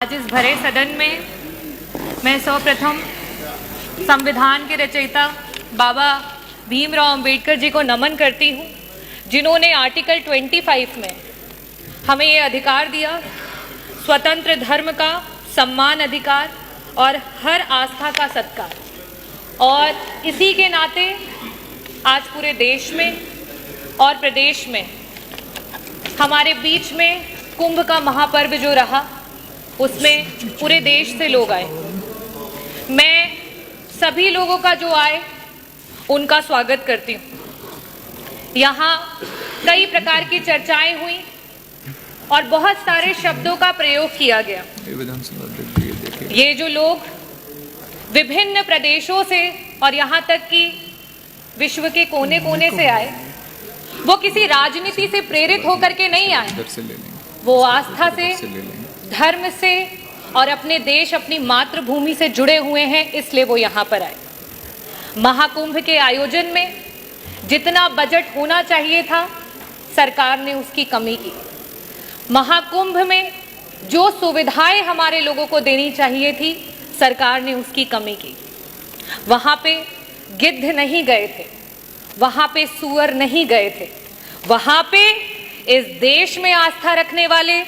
आज इस भरे सदन में मैं सर्वप्रथम संविधान के रचयिता बाबा भीमराव अंबेडकर जी को नमन करती हूँ, जिन्होंने आर्टिकल 25 में हमें ये अधिकार दिया, स्वतंत्र धर्म का सम्मान अधिकार और हर आस्था का सत्कार। और इसी के नाते आज पूरे देश में और प्रदेश में हमारे बीच में कुंभ का महापर्व जो रहा, उसमें पूरे देश से लोग आए। मैं सभी लोगों का जो आए उनका स्वागत करती हूँ। यहाँ कई प्रकार की चर्चाएं हुई और बहुत सारे शब्दों का प्रयोग किया गया। ये जो लोग विभिन्न प्रदेशों से और यहाँ तक कि विश्व के कोने कोने से आए, वो किसी राजनीति से प्रेरित होकर के नहीं आए, वो आस्था से, धर्म से और अपने देश, अपनी मातृभूमि से जुड़े हुए हैं, इसलिए वो यहाँ पर आए। महाकुंभ के आयोजन में जितना बजट होना चाहिए था, सरकार ने उसकी कमी की। महाकुंभ में जो सुविधाएं हमारे लोगों को देनी चाहिए थी, सरकार ने उसकी कमी की। वहाँ पे गिद्ध नहीं गए थे, वहाँ पे सूअर नहीं गए थे, वहाँ पे इस देश में आस्था रखने वाले,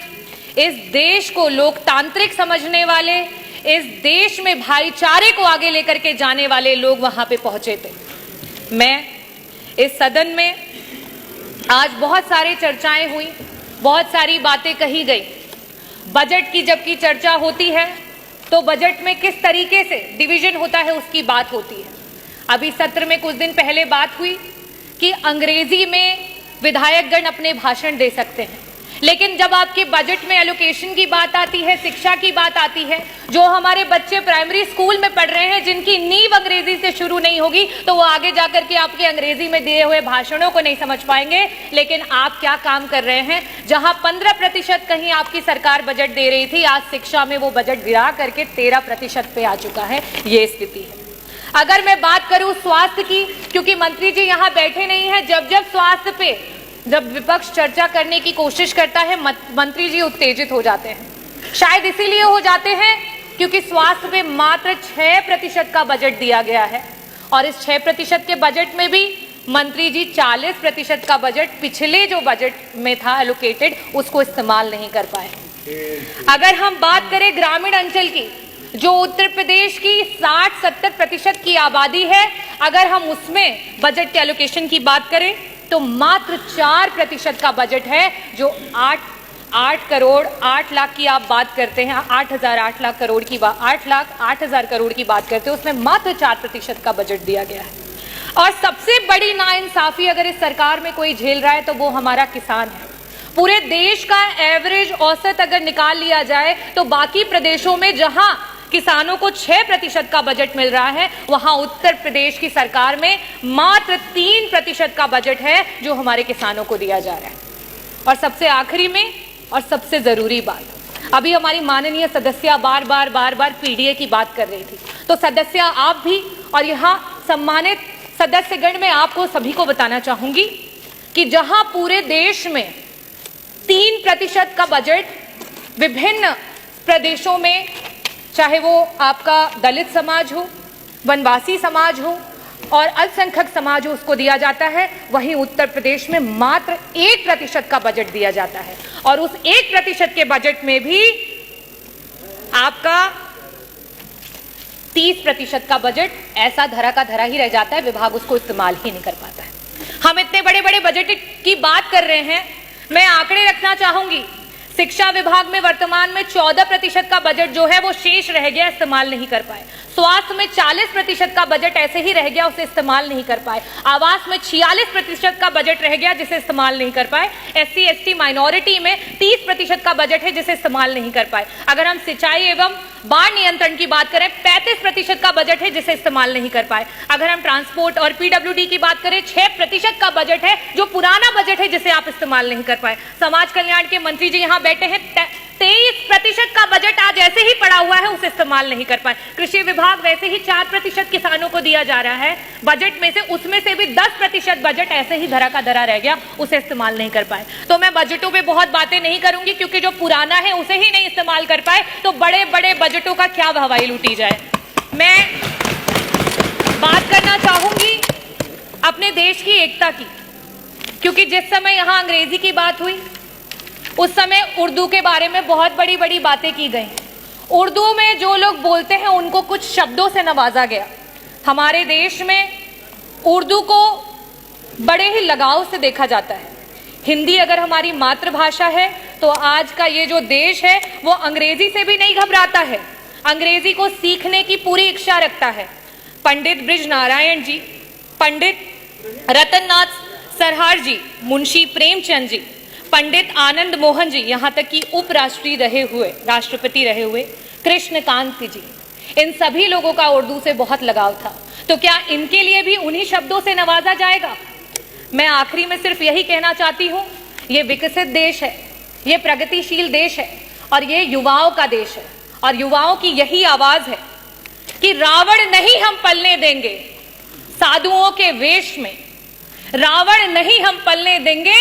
इस देश को लोकतांत्रिक समझने वाले, इस देश में भाईचारे को आगे लेकर के जाने वाले लोग वहां पे पहुंचे थे। मैं इस सदन में आज बहुत सारी चर्चाएं हुई, बहुत सारी बातें कही गई। बजट की जबकि चर्चा होती है तो बजट में किस तरीके से डिवीजन होता है उसकी बात होती है। अभी सत्र में कुछ दिन पहले बात हुई कि अंग्रेजी में विधायकगण अपने भाषण दे सकते हैं, लेकिन जब आपके बजट में एलोकेशन की बात आती है, शिक्षा की बात आती है, जो हमारे बच्चे प्राइमरी स्कूल में पढ़ रहे हैं, जिनकी नींव अंग्रेजी से शुरू नहीं होगी, तो वो आगे जाकर के आपके अंग्रेजी में दिए हुए भाषणों को नहीं समझ पाएंगे। लेकिन आप क्या काम कर रहे हैं? जहां 15% कहीं आपकी सरकार बजट दे रही थी, आज शिक्षा में वो बजट गिरा करके 13% पे आ चुका है। ये स्थिति है। अगर मैं बात करूं स्वास्थ्य की, क्योंकि मंत्री जी यहाँ बैठे नहीं है, जब स्वास्थ्य पे जब विपक्ष चर्चा करने की कोशिश करता है, मंत्री जी उत्तेजित हो जाते हैं। शायद इसीलिए हो जाते हैं क्योंकि स्वास्थ्य पे मात्र 6% का बजट दिया गया है और इस 6% के बजट में भी मंत्री जी 40% का बजट पिछले जो बजट में था एलोकेटेड, उसको इस्तेमाल नहीं कर पाए। अगर हम बात करें ग्रामीण अंचल की, जो उत्तर प्रदेश की 60-70% की आबादी है, अगर हम उसमें बजट के एलोकेशन की बात करें तो मात्र 4% का बजट है, जो 8 करोड़ 8 लाख की आप बात करते हैं, 8 लाख करोड़ की 8 लाख 8,000 करोड़ की बात करते हैं, उसमें मात्र 4% का बजट दिया गया है। और सबसे बड़ी नाइंसाफी अगर इस सरकार में कोई झेल रहा है तो वो हमारा किसान है। पूरे देश का एवरेज औसत अगर निकाल लिया जाए तो बाकी प्रदेशों में जहां किसानों को 6% का बजट मिल रहा है, वहां उत्तर प्रदेश की सरकार में मात्र 3% का बजट है जो हमारे किसानों को दिया जा रहा है। और सबसे आखिरी में और सबसे जरूरी बात, अभी हमारी माननीय सदस्य बार बार पीडीए की बात कर रही थी, तो सदस्य आप भी और यहाँ सम्मानित सदस्यगण, में आपको सभी को बताना चाहूंगी कि जहां पूरे देश में 3% का बजट विभिन्न प्रदेशों में, चाहे वो आपका दलित समाज हो, वनवासी समाज हो और अल्पसंख्यक समाज हो, उसको दिया जाता है, वहीं उत्तर प्रदेश में मात्र 1% का बजट दिया जाता है। और उस 1% के बजट में भी आपका 30% का बजट ऐसा धरा का धरा ही रह जाता है, विभाग उसको इस्तेमाल ही नहीं कर पाता है। हम इतने बड़े बड़े बजट की बात कर रहे हैं, मैं आंकड़े रखना चाहूंगी। शिक्षा विभाग में वर्तमान में 14% का बजट जो है वो शेष रह गया, इस्तेमाल नहीं कर पाए। स्वास्थ्य में 40% का बजट ऐसे ही रह गया, उसे इस्तेमाल नहीं कर पाए। आवास में 46% का बजट रह गया, जिसे इस्तेमाल नहीं कर पाए। SC ST माइनॉरिटी में 30% का बजट है, जिसे इस्तेमाल नहीं कर पाए। अगर हम सिंचाई एवं बाढ़ नियंत्रण की बात करें, 35% का बजट है, जिसे इस्तेमाल नहीं कर पाए। अगर हम ट्रांसपोर्ट और PWD की बात करें, 6% का बजट है, जो पुराना बजट है, जिसे आप इस्तेमाल नहीं कर पाए। समाज कल्याण के मंत्री जी यहाँ बैठे हैं, 23% का बजट आज ऐसे ही पड़ा हुआ है उसे इस्तेमाल नहीं कर पाए। कृषि विभाग वैसे ही 4% किसानों को दिया जा रहा है बजट में से, उसमें से भी 10% बजट ऐसे ही धरा का धरा रह गया, उसे इस्तेमाल नहीं कर पाए। तो मैं बजटों पे बहुत बातें नहीं करूंगी, क्योंकि जो पुराना है उसे ही नहीं इस्तेमाल कर पाए तो बड़े बड़े बजटों का क्या हवाई लूटी जाए। मैं बात करना चाहूंगी अपने देश की एकता की, क्योंकि जिस समय यहां अंग्रेजी की बात हुई उस समय उर्दू के बारे में बहुत बड़ी बड़ी बातें की गई। उर्दू में जो लोग बोलते हैं उनको कुछ शब्दों से नवाजा गया। हमारे देश में उर्दू को बड़े ही लगाव से देखा जाता है। हिंदी अगर हमारी मातृभाषा है तो आज का ये जो देश है वो अंग्रेजी से भी नहीं घबराता है, अंग्रेजी को सीखने की पूरी इच्छा रखता है। पंडित ब्रिज नारायण जी, पंडित रतननाथ सरहार जी, मुंशी प्रेमचंद जी, पंडित आनंद मोहन जी, यहाँ तक कि उपराष्ट्रपति रहे हुए कृष्णकांत जी, इन सभी लोगों का उर्दू से बहुत लगाव था। तो क्या इनके लिए भी उन्हीं शब्दों से नवाजा जाएगा? मैं आखिरी में सिर्फ यही कहना चाहती हूँ, ये विकसित देश है, ये प्रगतिशील देश है और ये युवाओं का देश है, और युवाओं की यही आवाज है कि रावण नहीं हम पलने देंगे साधुओं के वेश में, रावण नहीं हम पलने देंगे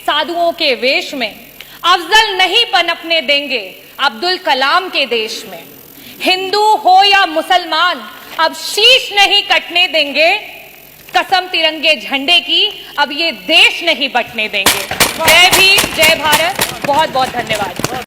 साधुओं के वेश में, अफजल नहीं पनपने देंगे अब्दुल कलाम के देश में, हिंदू हो या मुसलमान अब शीश नहीं कटने देंगे, कसम तिरंगे झंडे की अब ये देश नहीं बटने देंगे। जय भीम, जय भारत, बहुत बहुत धन्यवाद।